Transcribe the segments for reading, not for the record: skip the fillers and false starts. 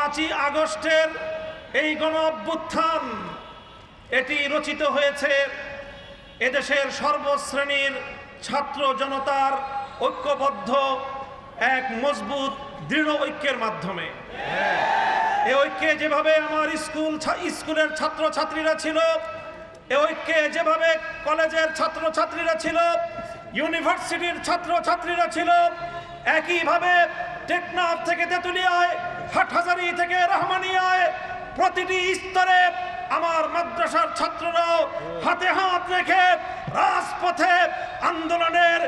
5ই আগস্টের এই গণ অভ্যুত্থান এটি রচিত হয়েছে এদেশের সর্বশ্রেণীর ছাত্র জনতার ঐক্যবদ্ধ এক মজবুত দৃঢ় ঐক্যের মাধ্যমে। এই ঐক্যে যেভাবে আমার স্কুলের ছাত্রছাত্রীরা ছিল, এই ঐক্যে যেভাবে কলেজের ছাত্রছাত্রীরা ছিল, ইউনিভার্সিটির ছাত্রছাত্রীরা ছিল, একইভাবে টেকনাফ থেকে তেঁতুলিয়ায়, হাটহাজারী থেকে রহমানিয়ায় প্রতিটি স্তরে আমার মাদ্রাসার ছাত্ররাও হাতে হাত রেখে রাজপথে আন্দোলনের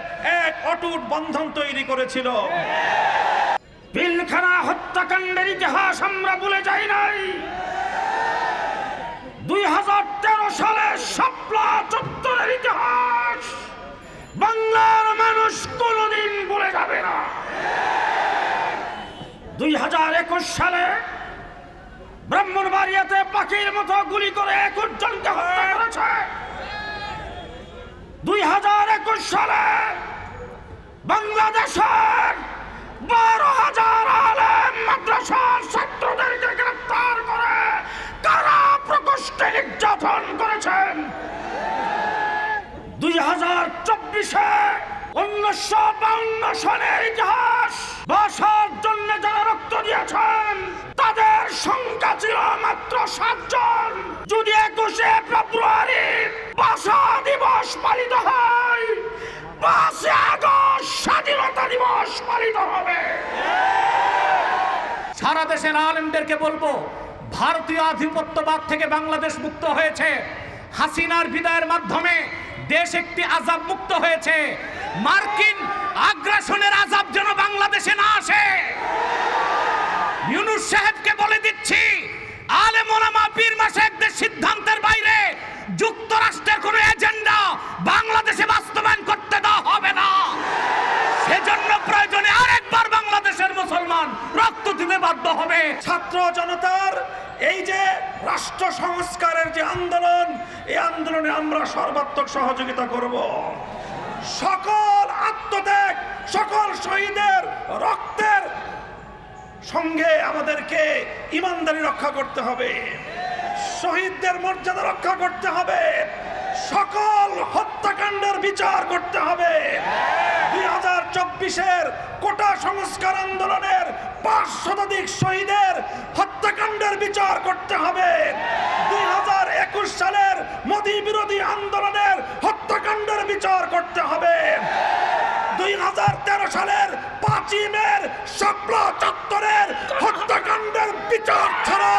এক অটুট বন্ধন তৈরি করেছিল। পিলখানা হত্যাকাণ্ডের ইতিহাস আমরা ভুলে যাই নাই। 2013 সালে শাপলা চত্বরের ইতিহাস বাংলার মানুষ কোনোদিন ভুলে যাবে না। 2021 সালে ব্রাহ্মণবাড়িয়াতে পাখির মতো গুলি করে 21 জনকে হত্যা করেছে। 2021 সালে বাংলাদেশের 12,000 আলেম মাদ্রাসার ছাত্রদেরকে গ্রেফতার করে কারা প্রকোষ্ঠে নির্যাতন করেছেন। 2024-এ 1952 সনের ইতিহাস ভাষার জন্য যারা রক্ত দিয়েছেন তাদের সংখ্যা ছিল মাত্র 7 জন। যদি 21শে ফেব্রুয়ারি ভাষা দিবস পালিত হয়, 5 আগস্ট স্বাধীনতা দিবস পালিত হবে। সারা দেশের আলেমদেরকে বলবো, ভারতীয় আধিপত্যবাদ থেকে বাংলাদেশ মুক্ত হয়েছে। হাসিনার বিদায়ের মাধ্যমে দেশ একটি আযাব মুক্ত হয়েছে। মার্কিন আগ্রাসনের আযাব যেন বাংলাদেশে না আসে। ইউনূস সাহেবকে বলে দিচ্ছি, আলেম ওলামা পীর মাশায়েখদের সিদ্ধান্তের বাইরে যুক্তরাষ্ট্রের কোনো এজেন্ডা বাংলাদেশে বাস্তবায়ন করতে দেওয়া হবে না। সেজন্য প্রয়োজনে আরেকবার বাংলাদেশের মুসলমান রক্ত দিতে বাধ্য হবে। ছাত্র জনতার এই যে রাষ্ট্র সংস্কারের যে আন্দোলন, এই আন্দোলনে আমরা সর্বাত্মক সহযোগিতা করব। সকল আত্মত্যাগ, সকল শহীদের রক্তের সঙ্গে আমাদেরকে ইমানদারি রক্ষা করতে হবে, শহীদদের মর্যাদা রক্ষা করতে হবে, সকল হত্যাকাণ্ডের বিচার করতে হবে। 2024-এর কোটা সংস্কার আন্দোলনের 5 শতাধিক শহীদের হত্যাকাণ্ডের বিচার করতে হবে। 2021 সালের মোদি বিরোধী আন্দোলনের হত্যাকাণ্ডের বিচার করতে হবে। 2013 সালের 5ই মের শাপলা চত্বরের হত্যাকাণ্ডের বিচার ছাড়া